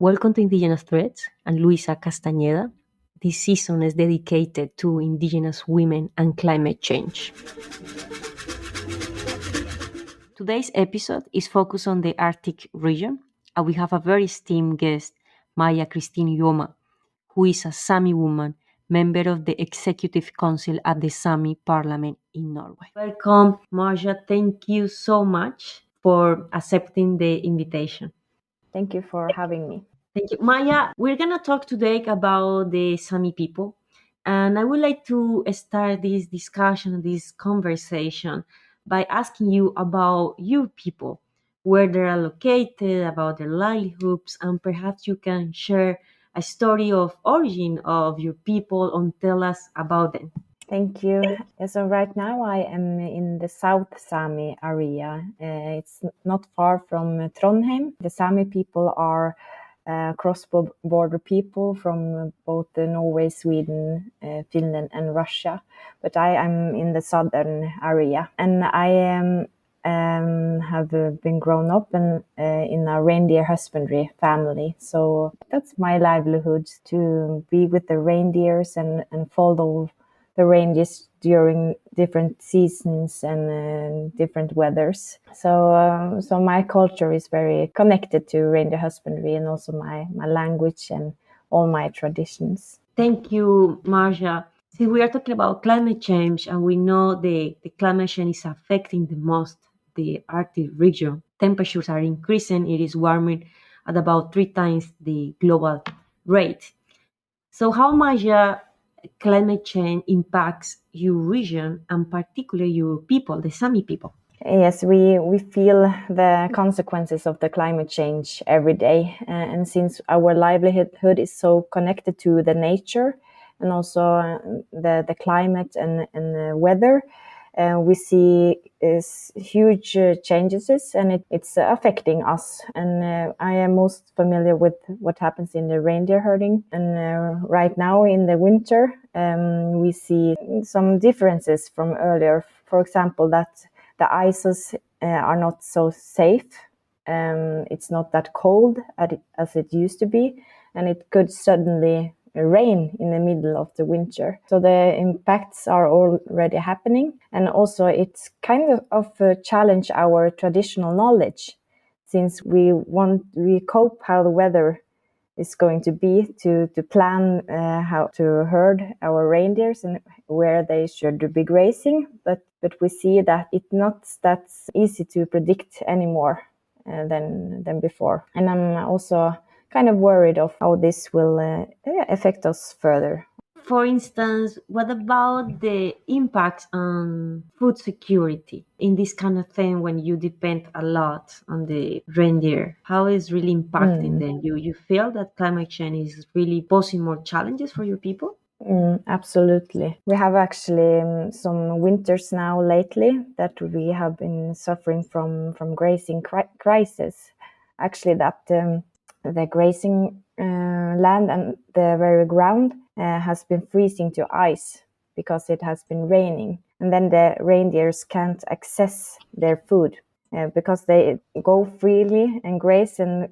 Welcome to Indigenous Threads. I'm Luisa Castañeda. This season is dedicated to Indigenous women and climate change. Today's episode is focused on the Arctic region, and we have a very esteemed guest, Maja Kristine Jåma, who is a Sámi woman, member of the Executive Council at the Sámi Parliament in Norway. Welcome, Maja. Thank you so much for accepting the invitation. Thank you for having me. Thank you. Maja, we're going to talk today about the Sámi people. And I would like to start this discussion, this conversation, by asking you about your people, where they are located, about their livelihoods, and perhaps you can share a story of origin of your people and tell us about them. Thank you. So right now I am in the South Sámi area. It's not far from Trondheim. The Sámi people are cross-border people from both Norway, Sweden, Finland and Russia. But I am in the southern area. And I have been grown up in a reindeer husbandry family. So that's my livelihood, to be with the reindeers and follow the reindeers during different seasons and different weathers. So my culture is very connected to reindeer husbandry, and also my language and all my traditions. Thank you, Maja. See, we are talking about climate change, and we know the climate change is affecting the most the Arctic region. Temperatures are increasing. It is warming at about 3 times the global rate. So how much climate change impacts your region, and particularly your people, the Sámi people? Yes, we feel the consequences of the climate change every day. And since our livelihood is so connected to the nature and also the climate and the weather, we see huge changes, and it's affecting us. And I am most familiar with what happens in the reindeer herding. And right now in the winter, we see some differences from earlier. For example, that the ices are not so safe. It's not that cold as it used to be, and it could suddenly rain in the middle of the winter. So the impacts are already happening, and also it's kind of a challenge our traditional knowledge, since we cope how the weather is going to be to plan how to herd our reindeers and where they should be grazing, but we see that it's not that easy to predict anymore than before. And I'm also kind of worried of how this will affect us further. For instance, what about the impact on food security in this kind of thing when you depend a lot on the reindeer? How is really impacting them? You feel that climate change is really posing more challenges for your people? Absolutely. We have actually some winters now lately that we have been suffering from grazing crisis. Actually, that the grazing land and the very ground has been freezing to ice because it has been raining. And then the reindeers can't access their food because they go freely and graze and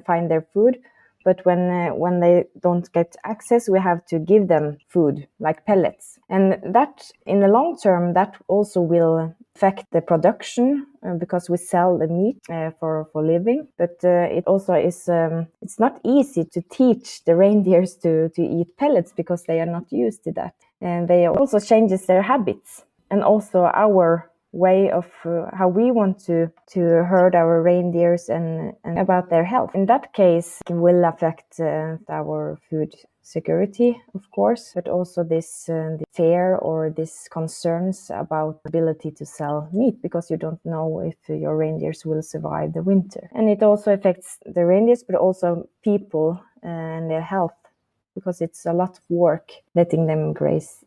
find their food. But when they don't get access, we have to give them food, like pellets. And that, in the long term, that also will affect the production because we sell the meat for living. But it also is, it's not easy to teach the reindeers to eat pellets because they are not used to that. And they also changes their habits, and also our way of how we want to herd our reindeers and about their health. In that case, it will affect our food security, of course, but also this the fear or this concerns about ability to sell meat, because you don't know if your reindeers will survive the winter. And it also affects the reindeers, but also people and their health, because it's a lot of work letting them graze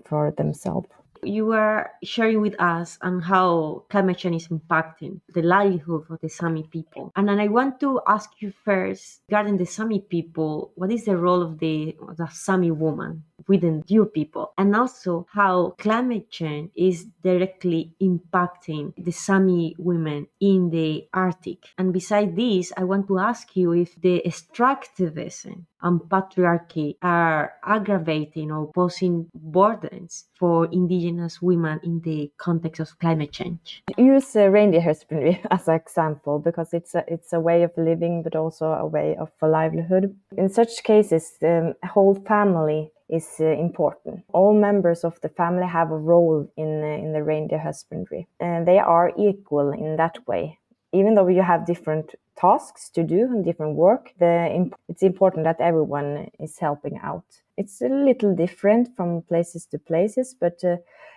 for themselves. You are sharing with us on how climate change is impacting the livelihood of the Sámi people. And then I want to ask you first, regarding the Sámi people, what is the role of the Sámi woman, within your people, and also how climate change is directly impacting the Sámi women in the Arctic. And beside this, I want to ask you if the extractivism and patriarchy are aggravating or posing burdens for Indigenous women in the context of climate change. Use reindeer husbandry as an example because it's a way of living, but also a way of a livelihood. In such cases, the whole family is important. All members of the family have a role in the reindeer husbandry, and they are equal in that way. Even though you have different tasks to do and different work, it's important that everyone is helping out. It's a little different from places to places, but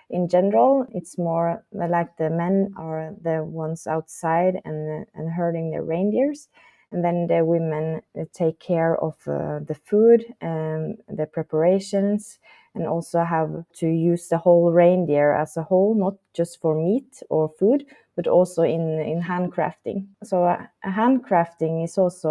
in general, it's more like the men are the ones outside and herding the reindeers, and then the women take care of the food and the preparations, and also have to use the whole reindeer as a whole, not just for meat or food, but also in handcrafting. So handcrafting is also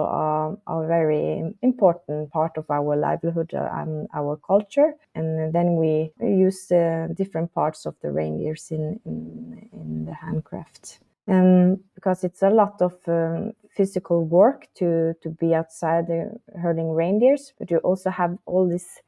a very important part of our livelihood and our culture. And then we use different parts of the reindeers in the handcraft. Because it's a lot of physical work to be outside herding reindeers, but you also have all these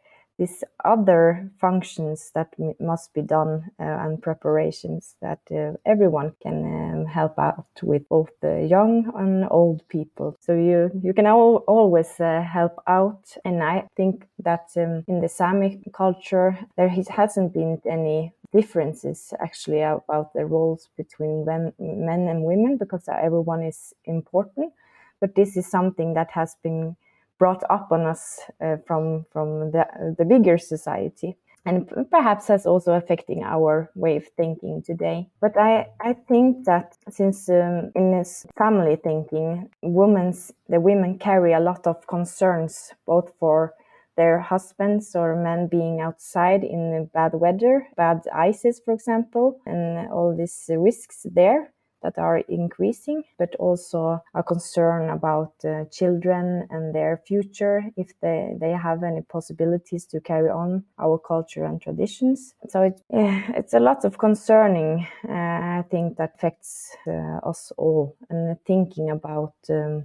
other functions that must be done and preparations that everyone can help out with, both the young and old people. So you can always help out. And I think that in the Sami culture, there hasn't been any differences actually about the roles between men and women, because everyone is important. But this is something that has been brought up on us from the bigger society, and perhaps has also affecting our way of thinking today. But I think that since in this family thinking, the women carry a lot of concerns, both for their husbands or men being outside in bad weather, bad ices, for example, and all these risks there that are increasing, but also a concern about children and their future, if they have any possibilities to carry on our culture and traditions. So it's a lot of concerning, I think, that affects us all, and thinking about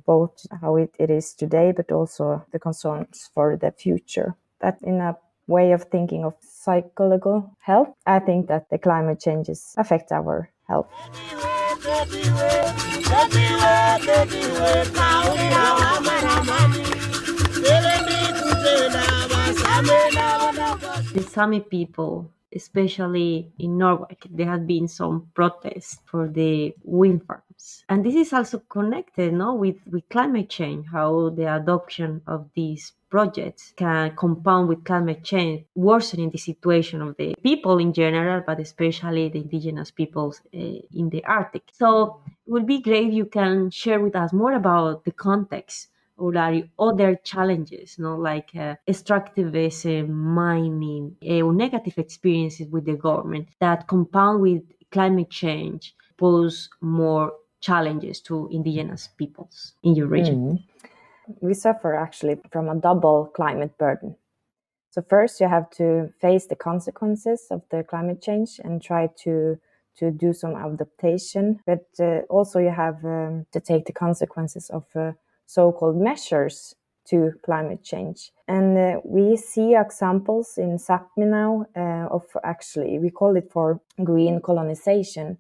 both how it is today, but also the concerns for the future. That in a way of thinking of psychological health, I think that the climate changes affect our health. The Sami people, especially in Norway, there have been some protests for the wind farms. And this is also connected with climate change, how the adoption of these projects can compound with climate change, worsening the situation of the people in general, but especially the indigenous peoples in the Arctic. So it would be great if you can share with us more about the context or are other challenges, like extractivism, mining, or negative experiences with the government that compound with climate change pose more challenges to indigenous peoples in your region? We suffer actually from a double climate burden. So first you have to face the consequences of the climate change and try to do some adaptation, but also you have to take the consequences of so-called measures to climate change. And we see examples in Sápmi now of actually, we call it for green colonization,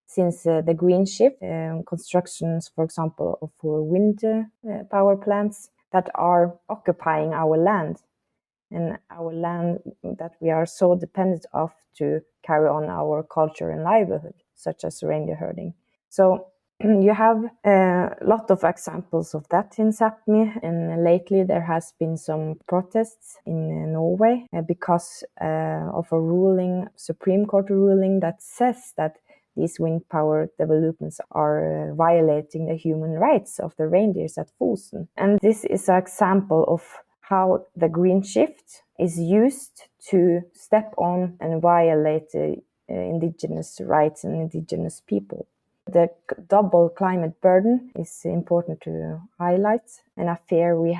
since the green shift, constructions, for example, of wind power plants that are occupying our land, and our land that we are so dependent of to carry on our culture and livelihood, such as reindeer herding. So you have a lot of examples of that in Sápmi, and lately there has been some protests in Norway because of a ruling, Supreme Court ruling, that says that these wind power developments are violating the human rights of the reindeers at Fosen. And this is an example of how the green shift is used to step on and violate indigenous rights and indigenous people. The double climate burden is important to highlight, and I fear we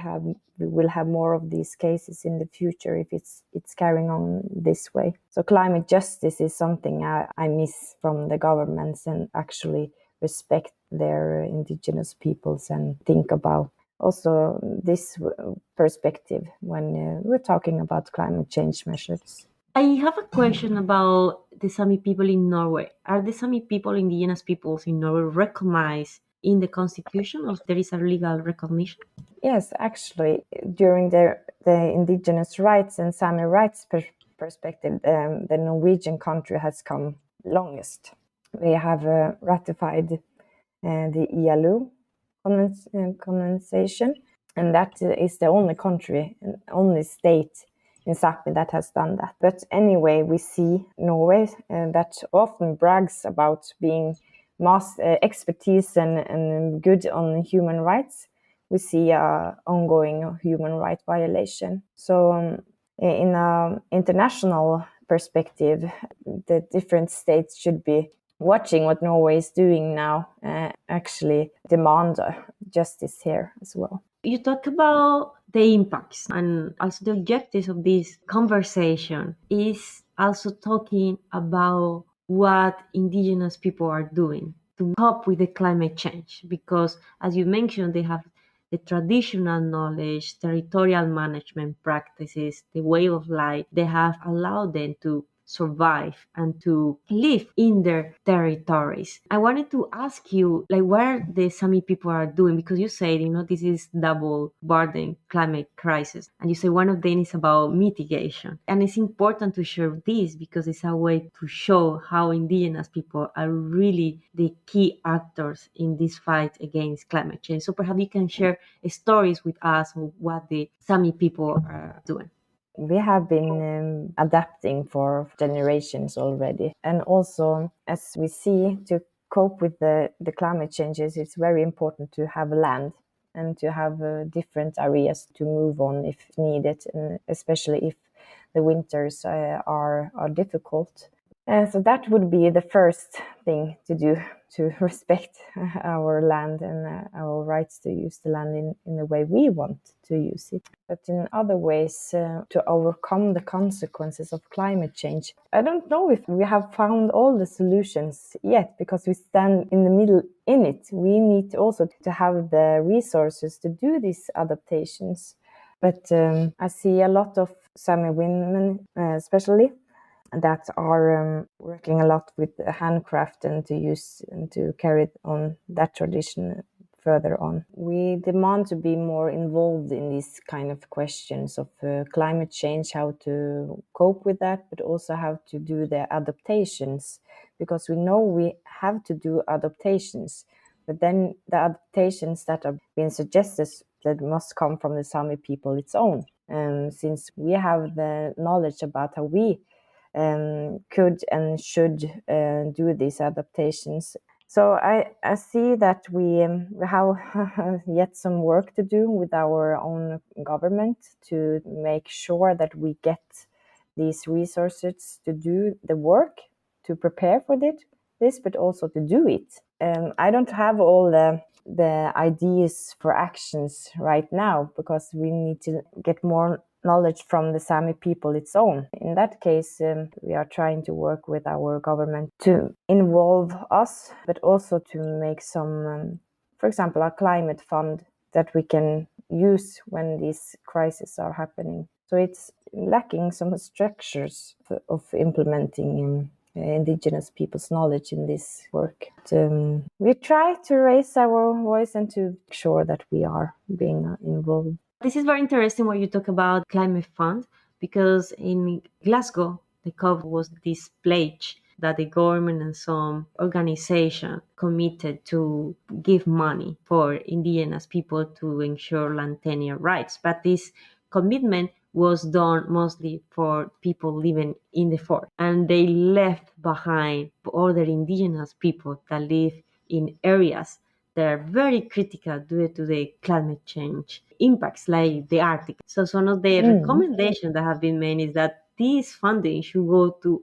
will have more of these cases in the future if it's carrying on this way. So climate justice is something I miss from the governments, and actually respect their indigenous peoples and think about also this perspective when we're talking about climate change measures. I have a question about the Sámi people in Norway. Are the Sámi people, indigenous peoples in Norway, recognized in the constitution, or there is a legal recognition? Yes, actually, during the indigenous rights and Sámi rights perspective, the Norwegian country has come longest. We have ratified the ILO convention, and that is the only country and only state in Sápmi that has done that. But anyway, we see Norway that often brags about being expertise and good on human rights. We see ongoing human rights violation. So in an international perspective, the different states should be watching what Norway is doing now, actually demand justice here as well. You talk about the impacts, and also the objectives of this conversation is also talking about what indigenous people are doing to cope with the climate change, because as you mentioned, they have the traditional knowledge, territorial management practices, the way of life. They have allowed them to survive and to live in their territories. I wanted to ask you, like, what the Sami people are doing, because you said, this is double burden climate crisis, and you say one of them is about mitigation. And it's important to share this because it's a way to show how indigenous people are really the key actors in this fight against climate change. So perhaps you can share stories with us of what the Sami people are doing. We have been adapting for generations already. And also, as we see, to cope with the climate changes, it's very important to have land and to have different areas to move on if needed, and especially if the winters are difficult. So that would be the first thing to do, to respect our land and our rights to use the land in the way we want to use it. But in other ways, to overcome the consequences of climate change, I don't know if we have found all the solutions yet, because we stand in the middle in it. We need also to have the resources to do these adaptations. But I see a lot of Sámi women, especially, that are working a lot with handcraft and to use and to carry on that tradition further on. We demand to be more involved in these kind of questions of climate change, how to cope with that, but also how to do the adaptations, because we know we have to do adaptations, but then the adaptations that are being suggested that must come from the Sámi people its own, since we have the knowledge about how we could and should do these adaptations. So I see that we have yet some work to do with our own government to make sure that we get these resources to do the work, to prepare for this, but also to do it. I don't have all the ideas for actions right now, because we need to get more knowledge from the Sámi people its own. In that case, we are trying to work with our government to involve us, but also to make some, for example, a climate fund that we can use when these crises are happening. So it's lacking some structures of implementing indigenous people's knowledge in this work. But, we try to raise our voice and to make sure that we are being involved. This is very interesting when you talk about climate fund, because in Glasgow, the COP was this pledge that the government and some organization committed to give money for indigenous people to ensure land tenure rights. But this commitment was done mostly for people living in the forest, and they left behind other indigenous people that live in areas that are very critical due to the climate change impacts, like the Arctic. So some of the recommendations that have been made is that this funding should go to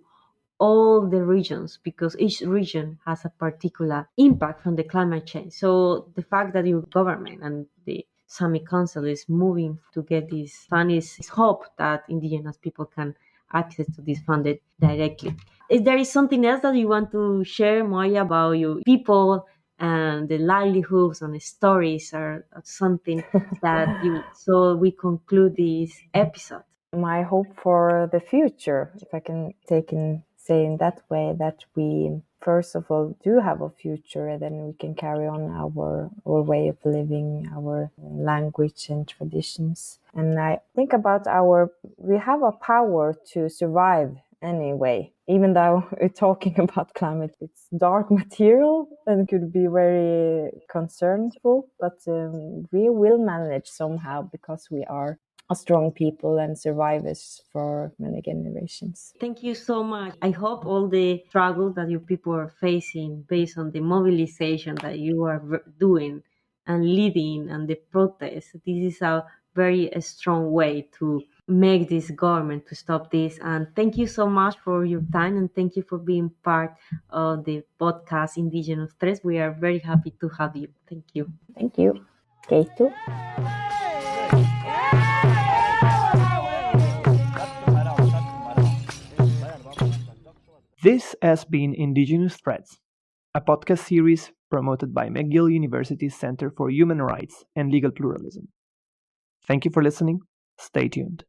all the regions, because each region has a particular impact from the climate change. So the fact that your government and the Sámi Council is moving to get this fund is hope that indigenous people can access to this funded directly. If there is something else that you want to share, Maja, about your people and the livelihoods and the stories, or something that you, so we conclude this episode. My hope for the future, if I can take in say in that way, that we first of all do have a future, and then we can carry on our way of living, our language and traditions. And I think about we have a power to survive anyway, even though we're talking about climate, it's dark material and could be very concernful, but we will manage somehow because we are a strong people and survivors for many generations. Thank you so much. I hope all the struggles that your people are facing based on the mobilization that you are doing and leading and the protests, this is a very strong way to make this government to stop this. And thank you so much for your time, and thank you for being part of the podcast Indigenous Tres. We are very happy to have you. Thank you. Thank you. Keito. This has been Indigenous Threads, a podcast series promoted by McGill University's Center for Human Rights and Legal Pluralism. Thank you for listening. Stay tuned.